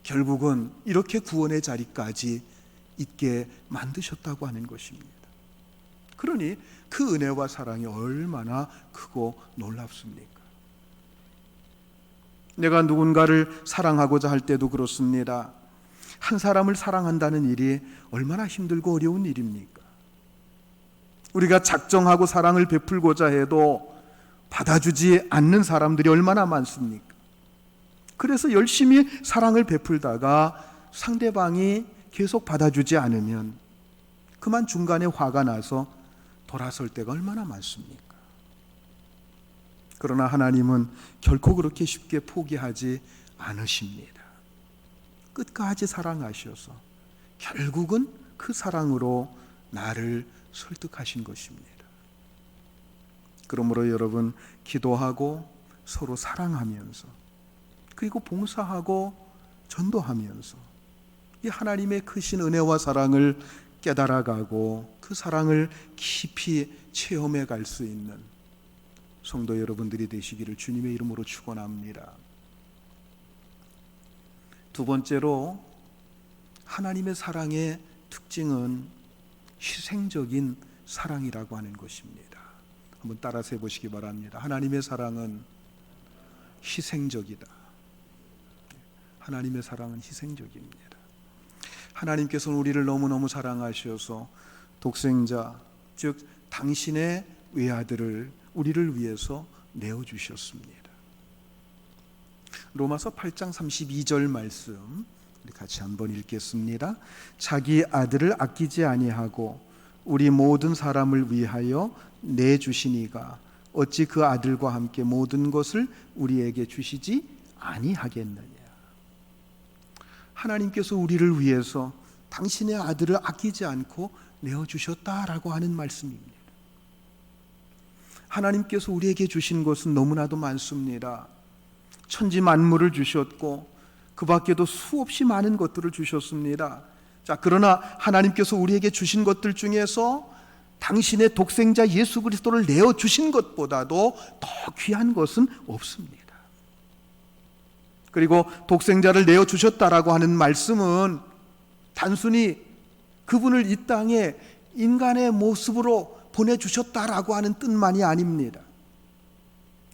결국은 이렇게 구원의 자리까지 있게 만드셨다고 하는 것입니다. 그러니 그 은혜와 사랑이 얼마나 크고 놀랍습니까? 내가 누군가를 사랑하고자 할 때도 그렇습니다. 한 사람을 사랑한다는 일이 얼마나 힘들고 어려운 일입니까? 우리가 작정하고 사랑을 베풀고자 해도 받아주지 않는 사람들이 얼마나 많습니까? 그래서 열심히 사랑을 베풀다가 상대방이 계속 받아주지 않으면 그만 중간에 화가 나서 돌아설 때가 얼마나 많습니까? 그러나 하나님은 결코 그렇게 쉽게 포기하지 않으십니다. 끝까지 사랑하셔서 결국은 그 사랑으로 나를 설득하신 것입니다. 그러므로 여러분, 기도하고 서로 사랑하면서 그리고 봉사하고 전도하면서 이 하나님의 크신 은혜와 사랑을 깨달아가고 그 사랑을 깊이 체험해 갈 수 있는 성도 여러분들이 되시기를 주님의 이름으로 축원합니다. 두 번째로, 하나님의 사랑의 특징은 희생적인 사랑이라고 하는 것입니다. 한번 따라서 해보시기 바랍니다. 하나님의 사랑은 희생적이다. 하나님의 사랑은 희생적입니다. 하나님께서는 우리를 너무너무 사랑하셔서 독생자, 즉 당신의 외아들을 우리를 위해서 내어주셨습니다. 로마서 8장 32절 말씀 우리 같이 한번 읽겠습니다. 자기 아들을 아끼지 아니하고 우리 모든 사람을 위하여 내주시니가 어찌 그 아들과 함께 모든 것을 우리에게 주시지 아니하겠느냐. 하나님께서 우리를 위해서 당신의 아들을 아끼지 않고 내어주셨다라고 하는 말씀입니다. 하나님께서 우리에게 주신 것은 너무나도 많습니다. 천지 만물을 주셨고 그 밖에도 수없이 많은 것들을 주셨습니다. 자, 그러나 하나님께서 우리에게 주신 것들 중에서 당신의 독생자 예수 그리스도를 내어주신 것보다도 더 귀한 것은 없습니다. 그리고 독생자를 내어주셨다라고 하는 말씀은 단순히 그분을 이 땅에 인간의 모습으로 보내주셨다라고 하는 뜻만이 아닙니다.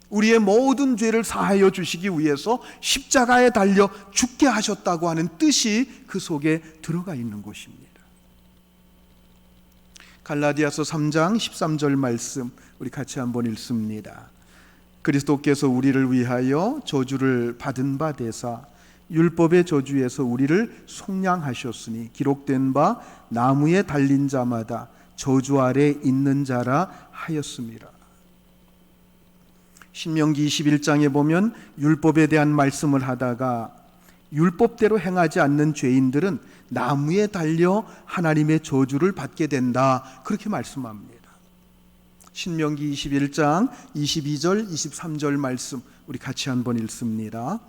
우리의 모든 죄를 사하여 주시기 위해서 십자가에 달려 죽게 하셨다고 하는 뜻이 그 속에 들어가 있는 것입니다. 갈라디아서 3장 13절 말씀 우리 같이 한번 읽습니다. 그리스도께서 우리를 위하여 저주를 받은 바 되사 율법의 저주에서 우리를 속량하셨으니 기록된 바 나무에 달린 자마다 저주 아래 있는 자라 하였습니다. 신명기 21장에 보면 율법에 대한 말씀을 하다가 율법대로 행하지 않는 죄인들은 나무에 달려 하나님의 저주를 받게 된다, 그렇게 말씀합니다. 신명기 21장 22절 23절 말씀 우리 같이 한번 읽습니다.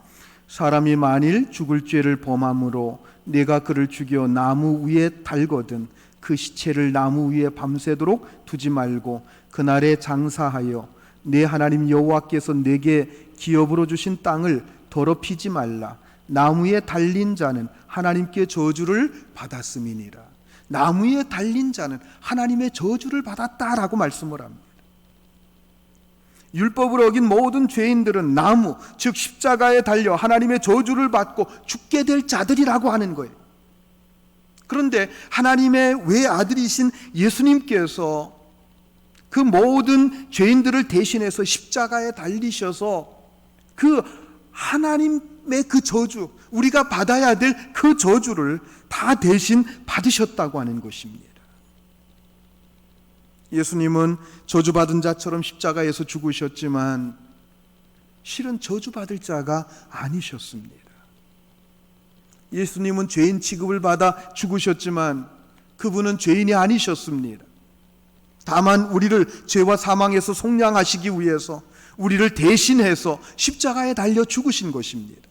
사람이 만일 죽을 죄를 범함으로 내가 그를 죽여 나무 위에 달거든 그 시체를 나무 위에 밤새도록 두지 말고 그날에 장사하여 내 하나님 여호와께서 내게 기업으로 주신 땅을 더럽히지 말라. 나무에 달린 자는 하나님께 저주를 받았음이니라. 나무에 달린 자는 하나님의 저주를 받았다라고 말씀을 합니다. 율법을 어긴 모든 죄인들은 나무, 즉 십자가에 달려 하나님의 저주를 받고 죽게 될 자들이라고 하는 거예요. 그런데 하나님의 외아들이신 예수님께서 그 모든 죄인들을 대신해서 십자가에 달리셔서 그 하나님의 그 저주, 우리가 받아야 될 그 저주를 다 대신 받으셨다고 하는 것입니다. 예수님은 저주받은 자처럼 십자가에서 죽으셨지만 실은 저주받을 자가 아니셨습니다. 예수님은 죄인 취급을 받아 죽으셨지만 그분은 죄인이 아니셨습니다. 다만 우리를 죄와 사망에서 속량하시기 위해서 우리를 대신해서 십자가에 달려 죽으신 것입니다.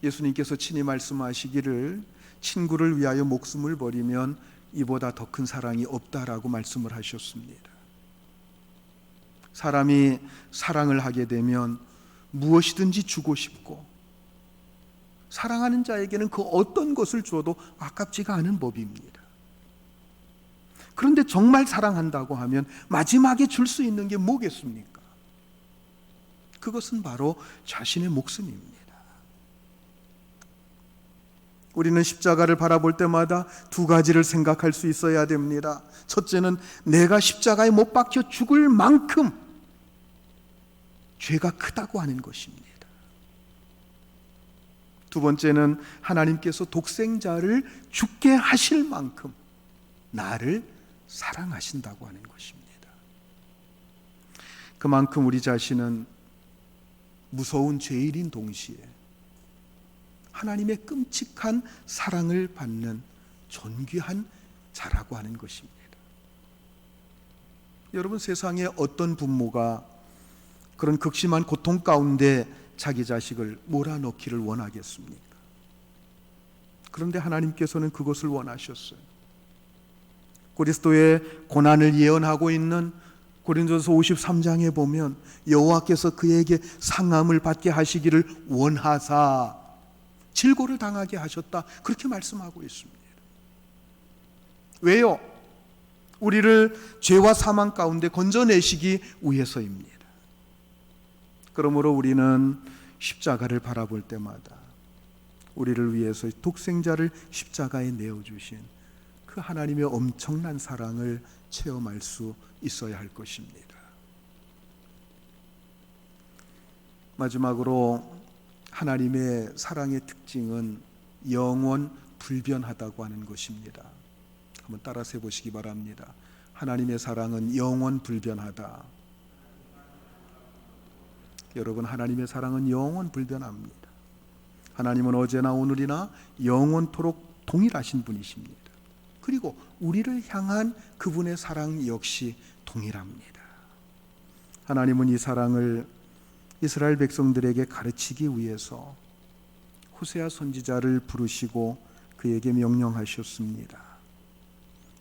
예수님께서 친히 말씀하시기를 친구를 위하여 목숨을 버리면 이보다 더 큰 사랑이 없다라고 말씀을 하셨습니다. 사람이 사랑을 하게 되면 무엇이든지 주고 싶고 사랑하는 자에게는 그 어떤 것을 주어도 아깝지가 않은 법입니다. 그런데 정말 사랑한다고 하면 마지막에 줄 수 있는 게 뭐겠습니까? 그것은 바로 자신의 목숨입니다. 우리는 십자가를 바라볼 때마다 두 가지를 생각할 수 있어야 됩니다. 첫째는 내가 십자가에 못 박혀 죽을 만큼 죄가 크다고 하는 것입니다. 두 번째는 하나님께서 독생자를 죽게 하실 만큼 나를 사랑하신다고 하는 것입니다. 그만큼 우리 자신은 무서운 죄인인 동시에 하나님의 끔찍한 사랑을 받는 존귀한 자라고 하는 것입니다. 여러분, 세상에 어떤 부모가 그런 극심한 고통 가운데 자기 자식을 몰아넣기를 원하겠습니까? 그런데 하나님께서는 그것을 원하셨어요. 그리스도의 고난을 예언하고 있는 고린도서 53장에 보면 여호와께서 그에게 상함을 받게 하시기를 원하사 질고를 당하게 하셨다, 그렇게 말씀하고 있습니다. 왜요? 우리를 죄와 사망 가운데 건져내시기 위해서입니다. 그러므로 우리는 십자가를 바라볼 때마다 우리를 위해서 독생자를 십자가에 내어주신 그 하나님의 엄청난 사랑을 체험할 수 있어야 할 것입니다. 마지막으로 하나님의 사랑의 특징은 영원 불변하다고 하는 것입니다. 한번 따라서 해보시기 바랍니다. 하나님의 사랑은 영원 불변하다. 여러분, 하나님의 사랑은 영원 불변합니다. 하나님은 어제나 오늘이나 영원토록 동일하신 분이십니다. 그리고 우리를 향한 그분의 사랑 역시 동일합니다. 하나님은 이 사랑을 이스라엘 백성들에게 가르치기 위해서 호세아 선지자를 부르시고 그에게 명령하셨습니다.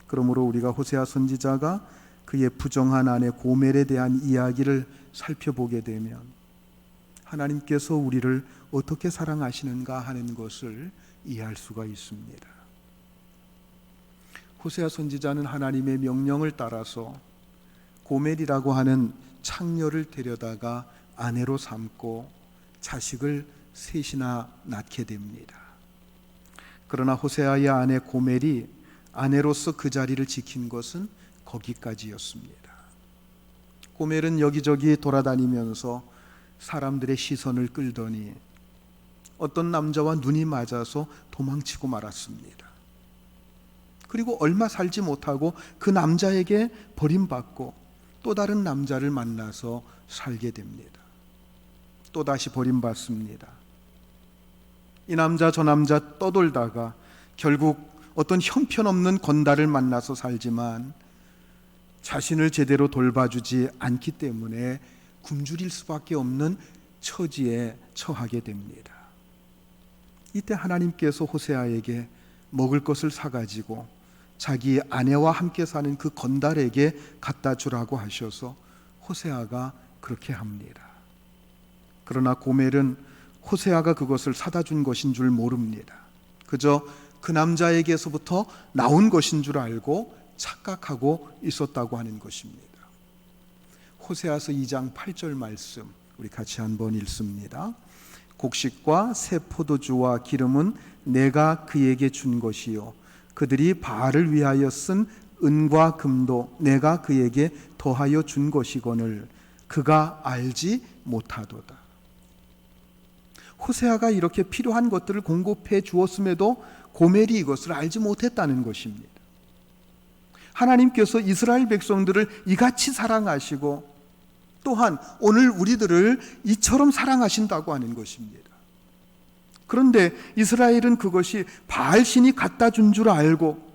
그러므로 우리가 호세아 선지자가 그의 부정한 아내 고멜에 대한 이야기를 살펴보게 되면 하나님께서 우리를 어떻게 사랑하시는가 하는 것을 이해할 수가 있습니다. 호세아 선지자는 하나님의 명령을 따라서 고멜이라고 하는 창녀를 데려다가 아내로 삼고 자식을 셋이나 낳게 됩니다. 그러나 호세아의 아내 고멜이 아내로서 그 자리를 지킨 것은 거기까지였습니다. 고멜은 여기저기 돌아다니면서 사람들의 시선을 끌더니 어떤 남자와 눈이 맞아서 도망치고 말았습니다. 그리고 얼마 살지 못하고 그 남자에게 버림받고 또 다른 남자를 만나서 살게 됩니다. 또다시 버림받습니다. 이 남자 저 남자 떠돌다가 결국 어떤 형편없는 건달을 만나서 살지만 자신을 제대로 돌봐주지 않기 때문에 굶주릴 수밖에 없는 처지에 처하게 됩니다. 이때 하나님께서 호세아에게 먹을 것을 사가지고 자기 아내와 함께 사는 그 건달에게 갖다 주라고 하셔서 호세아가 그렇게 합니다. 그러나 고멜은 호세아가 그것을 사다 준 것인 줄 모릅니다. 그저 그 남자에게서부터 나온 것인 줄 알고 착각하고 있었다고 하는 것입니다. 호세아서 2장 8절 말씀 우리 같이 한번 읽습니다. 곡식과 새 포도주와 기름은 내가 그에게 준 것이요 그들이 바알을 위하여 쓴 은과 금도 내가 그에게 더하여 준 것이거늘 그가 알지 못하도다. 호세아가 이렇게 필요한 것들을 공급해 주었음에도 고멜이 이것을 알지 못했다는 것입니다. 하나님께서 이스라엘 백성들을 이같이 사랑하시고 또한 오늘 우리들을 이처럼 사랑하신다고 하는 것입니다. 그런데 이스라엘은 그것이 바알신이 갖다 준 줄 알고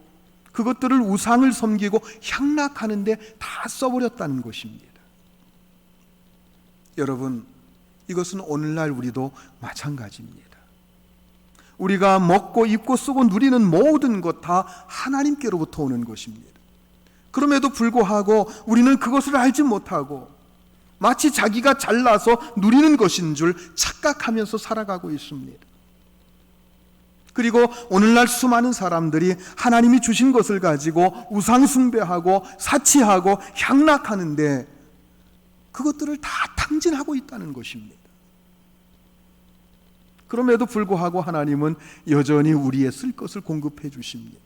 그것들을 우상을 섬기고 향락하는데 다 써버렸다는 것입니다. 여러분, 이것은 오늘날 우리도 마찬가지입니다. 우리가 먹고 입고 쓰고 누리는 모든 것 다 하나님께로부터 오는 것입니다. 그럼에도 불구하고 우리는 그것을 알지 못하고 마치 자기가 잘나서 누리는 것인 줄 착각하면서 살아가고 있습니다. 그리고 오늘날 수많은 사람들이 하나님이 주신 것을 가지고 우상 숭배하고 사치하고 향락하는데 그것들을 다 탕진하고 있다는 것입니다. 그럼에도 불구하고 하나님은 여전히 우리의 쓸 것을 공급해 주십니다.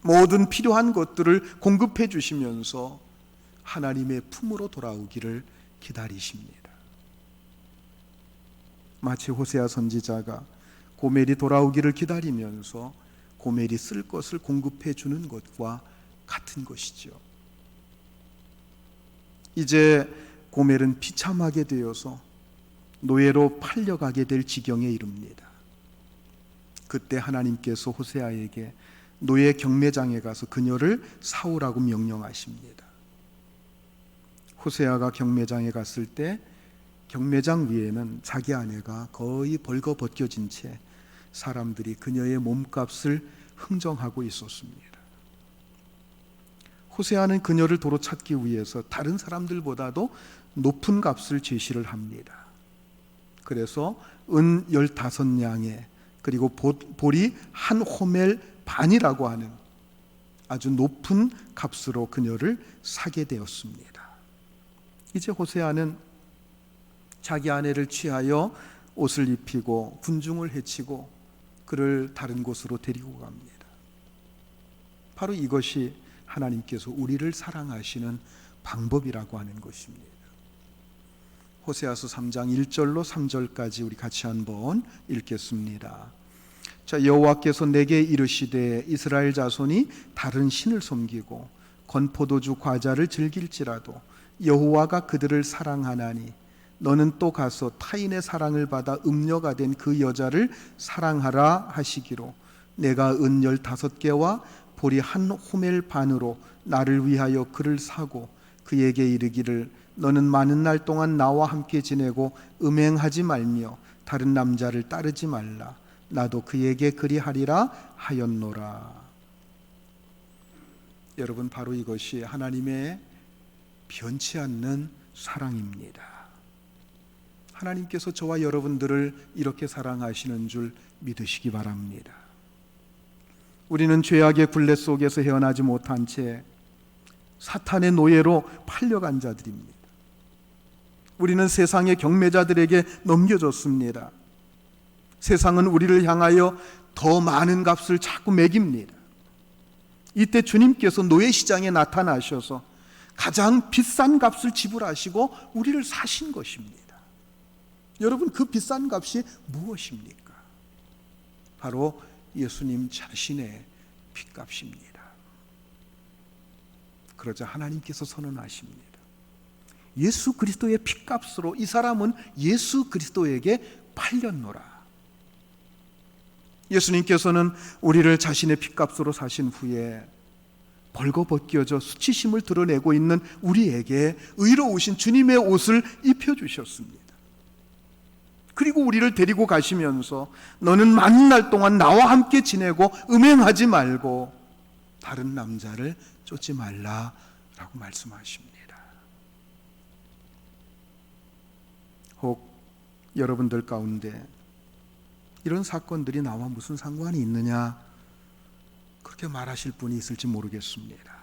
모든 필요한 것들을 공급해 주시면서 하나님의 품으로 돌아오기를 기다리십니다. 마치 호세아 선지자가 고멜이 돌아오기를 기다리면서 고멜이 쓸 것을 공급해 주는 것과 같은 것이죠. 이제 고멜은 비참하게 되어서 노예로 팔려가게 될 지경에 이릅니다. 그때 하나님께서 호세아에게 노예 경매장에 가서 그녀를 사오라고 명령하십니다. 호세아가 경매장에 갔을 때 경매장 위에는 자기 아내가 거의 벌거벗겨진 채 사람들이 그녀의 몸값을 흥정하고 있었습니다. 호세아는 그녀를 도로 찾기 위해서 다른 사람들보다도 높은 값을 제시를 합니다. 그래서 은 15냥에 그리고 보리 한 호멜 반이라고 하는 아주 높은 값으로 그녀를 사게 되었습니다. 이제 호세아는 자기 아내를 취하여 옷을 입히고 군중을 해치고 그를 다른 곳으로 데리고 갑니다. 바로 이것이 하나님께서 우리를 사랑하시는 방법이라고 하는 것입니다. 호세아서 3장 1절로 3절까지 우리 같이 한번 읽겠습니다. 자, 여호와께서 내게 이르시되 이스라엘 자손이 다른 신을 섬기고 건포도주 과자를 즐길지라도 여호와가 그들을 사랑하나니 너는 또 가서 타인의 사랑을 받아 음녀가 된 그 여자를 사랑하라 하시기로 내가 은 15개와 보리 한 호멜 반으로 나를 위하여 그를 사고 그에게 이르기를 너는 많은 날 동안 나와 함께 지내고 음행하지 말며 다른 남자를 따르지 말라 나도 그에게 그리하리라 하였노라. 여러분, 바로 이것이 하나님의 변치 않는 사랑입니다. 하나님께서 저와 여러분들을 이렇게 사랑하시는 줄 믿으시기 바랍니다. 우리는 죄악의 굴레 속에서 헤어나지 못한 채 사탄의 노예로 팔려간 자들입니다. 우리는 세상의 경매자들에게 넘겨졌습니다. 세상은 우리를 향하여 더 많은 값을 자꾸 매깁니다. 이때 주님께서 노예시장에 나타나셔서 가장 비싼 값을 지불하시고 우리를 사신 것입니다. 여러분, 그 비싼 값이 무엇입니까? 바로 예수님 자신의 핏값입니다. 그러자 하나님께서 선언하십니다. 예수 그리스도의 핏값으로 이 사람은 예수 그리스도에게 팔렸노라. 예수님께서는 우리를 자신의 핏값으로 사신 후에 벌거벗겨져 수치심을 드러내고 있는 우리에게 의로우신 주님의 옷을 입혀주셨습니다. 그리고 우리를 데리고 가시면서 너는 많은 날 동안 나와 함께 지내고 음행하지 말고 다른 남자를 쫓지 말라라고 말씀하십니다. 혹 여러분들 가운데 이런 사건들이 나와 무슨 상관이 있느냐 그렇게 말하실 분이 있을지 모르겠습니다.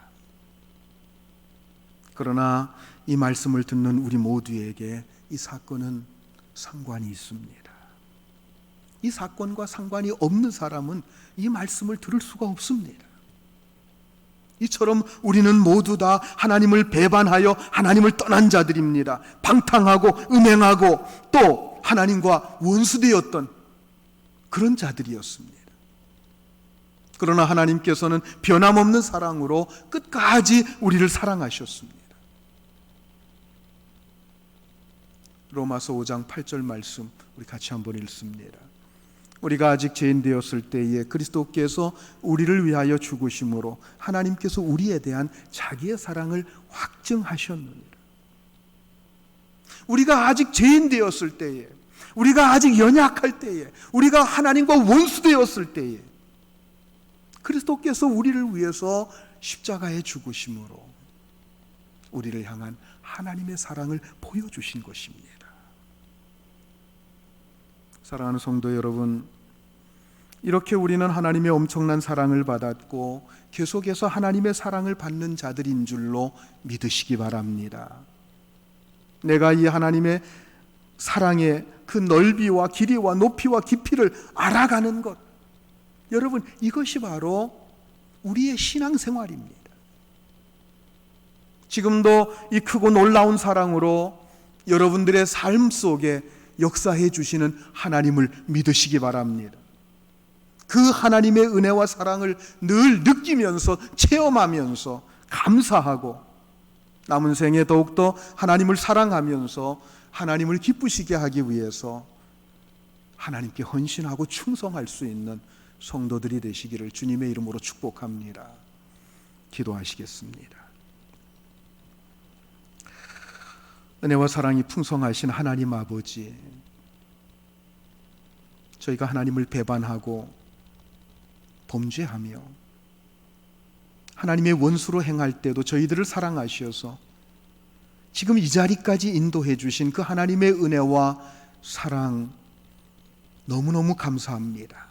그러나 이 말씀을 듣는 우리 모두에게 이 사건은 상관이 있습니다. 이 사건과 상관이 없는 사람은 이 말씀을 들을 수가 없습니다. 이처럼 우리는 모두 다 하나님을 배반하여 하나님을 떠난 자들입니다. 방탕하고 음행하고 또 하나님과 원수되었던 그런 자들이었습니다. 그러나 하나님께서는 변함없는 사랑으로 끝까지 우리를 사랑하셨습니다. 로마서 5장 8절 말씀 우리 같이 한번 읽습니다. 우리가 아직 죄인 되었을 때에 그리스도께서 우리를 위하여 죽으심으로 하나님께서 우리에 대한 자기의 사랑을 확증하셨느니라. 우리가 아직 죄인 되었을 때에, 우리가 아직 연약할 때에, 우리가 하나님과 원수되었을 때에 그리스도께서 우리를 위해서 십자가에 죽으심으로 우리를 향한 하나님의 사랑을 보여주신 것입니다. 사랑하는 성도 여러분, 이렇게 우리는 하나님의 엄청난 사랑을 받았고 계속해서 하나님의 사랑을 받는 자들인 줄로 믿으시기 바랍니다. 내가 이 하나님의 사랑의 그 넓이와 길이와 높이와 깊이를 알아가는 것, 여러분, 이것이 바로 우리의 신앙생활입니다. 지금도 이 크고 놀라운 사랑으로 여러분들의 삶 속에 역사해 주시는 하나님을 믿으시기 바랍니다. 그 하나님의 은혜와 사랑을 늘 느끼면서 체험하면서 감사하고 남은 생에 더욱더 하나님을 사랑하면서 하나님을 기쁘시게 하기 위해서 하나님께 헌신하고 충성할 수 있는 성도들이 되시기를 주님의 이름으로 축복합니다. 기도하시겠습니다. 은혜와 사랑이 풍성하신 하나님 아버지, 저희가 하나님을 배반하고 범죄하며 하나님의 원수로 행할 때도 저희들을 사랑하셔서 지금 이 자리까지 인도해 주신 그 하나님의 은혜와 사랑 너무너무 감사합니다.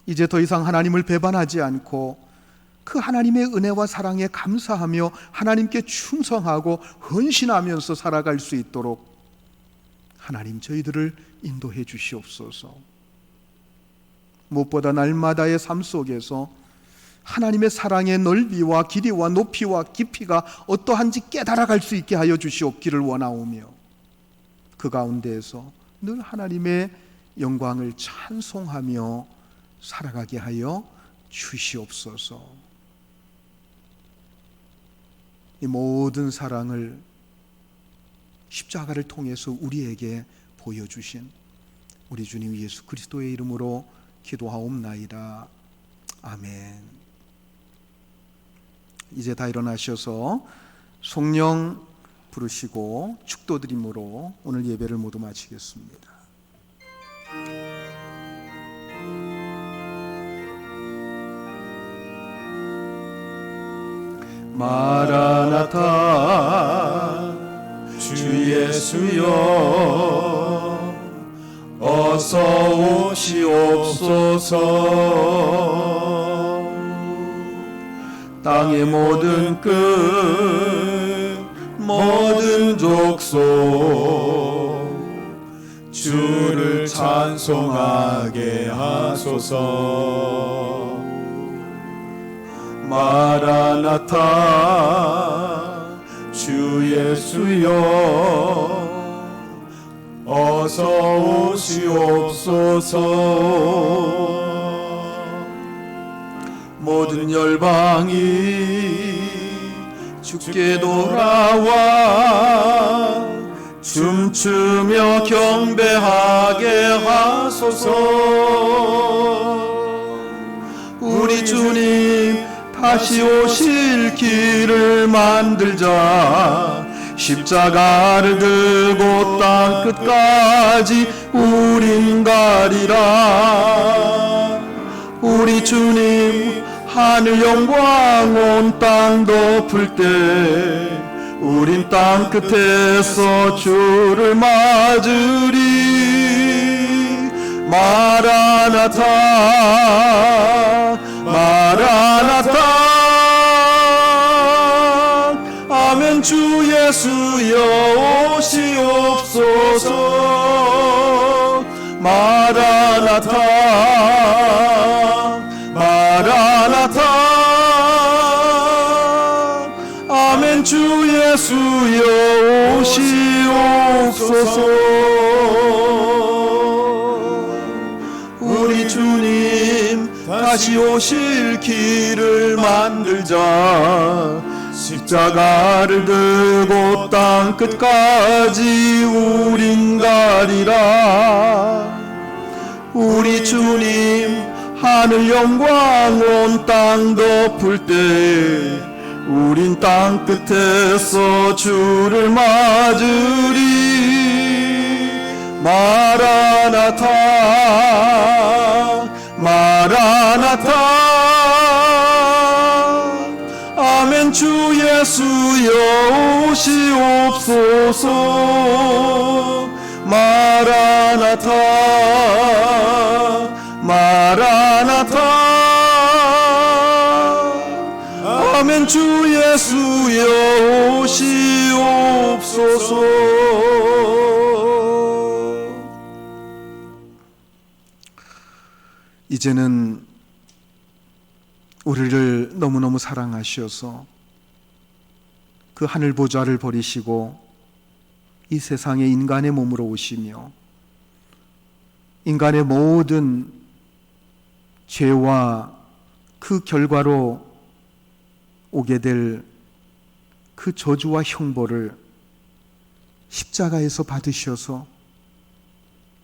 이제 더 이상 하나님을 배반하지 않고 그 하나님의 은혜와 사랑에 감사하며 하나님께 충성하고 헌신하면서 살아갈 수 있도록 하나님 저희들을 인도해 주시옵소서. 무엇보다 날마다의 삶 속에서 하나님의 사랑의 넓이와 길이와 높이와 깊이가 어떠한지 깨달아갈 수 있게 하여 주시옵기를 원하오며 그 가운데에서 늘 하나님의 영광을 찬송하며 살아가게 하여 주시옵소서. 이 모든 사랑을 십자가를 통해서 우리에게 보여주신 우리 주님 예수 그리스도의 이름으로 기도하옵나이다. 아멘. 이제 다 일어나셔서 성령 부르시고 축도드림으로 오늘 예배를 모두 마치겠습니다. 마라나타 주의 예수여 어서 오시옵소서. 땅의 모든 끝 모든 족속 주를 찬송하게 하소서. 마라나타 주 예수여 어서 오시옵소서. 모든 열방이 주께 돌아와 춤추며 경배하게 하소서. 우리 주님 다시 오실 길을 만들자. 십자가를 들고 땅 끝까지 우린 가리라. 우리 주님 하늘 영광 온 땅 덮을 때 우린 땅 끝에서 주를 맞으리. 마라나타 마라나타. 아멘. 주 예수여 오시옵소서. 마라나타 마라나타. 아멘. 주 예수여 오시옵소서. 우리 주님 다시 오실 길을 만들자. 십자가를 들고 땅 끝까지 우린 가리라. 우리 주님 하늘 영광 온 땅 덮을 때 우린 땅 끝에서 주를 맞으리. 마라나타 마라나타. 아멘. 주 예수여 오시옵소서. 마라나타 마라나타. 아멘. 주 예수여 오시옵소서. 이제는 우리를 너무너무 사랑하셔서 그 하늘 보좌를 버리시고 이 세상에 인간의 몸으로 오시며 인간의 모든 죄와 그 결과로 오게 될 그 저주와 형벌을 십자가에서 받으셔서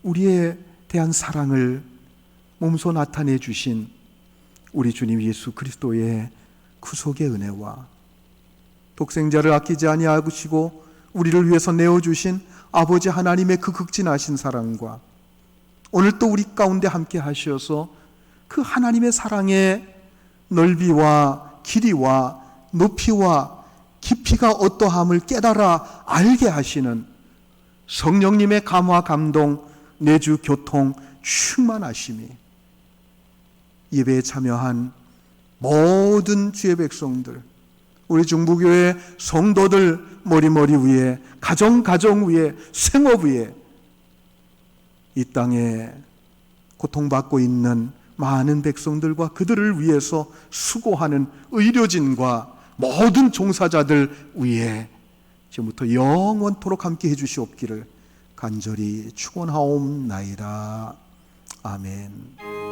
우리에 대한 사랑을 몸소 나타내 주신 우리 주님 예수 그리스도의 구속의 은혜와 독생자를 아끼지 아니하시고 우리를 위해서 내어주신 아버지 하나님의 그 극진하신 사랑과 오늘 또 우리 가운데 함께 하셔서 그 하나님의 사랑의 넓이와 길이와 높이와 깊이가 어떠함을 깨달아 알게 하시는 성령님의 감화 감동 내주 교통 충만하심이 예배에 참여한 모든 주의 백성들, 우리 중부교회 성도들 머리 위에, 가정 위에, 생업 위에, 이 땅에 고통받고 있는 많은 백성들과 그들을 위해서 수고하는 의료진과 모든 종사자들 위에 지금부터 영원토록 함께 해주시옵기를 간절히 축원하옵나이다. 아멘.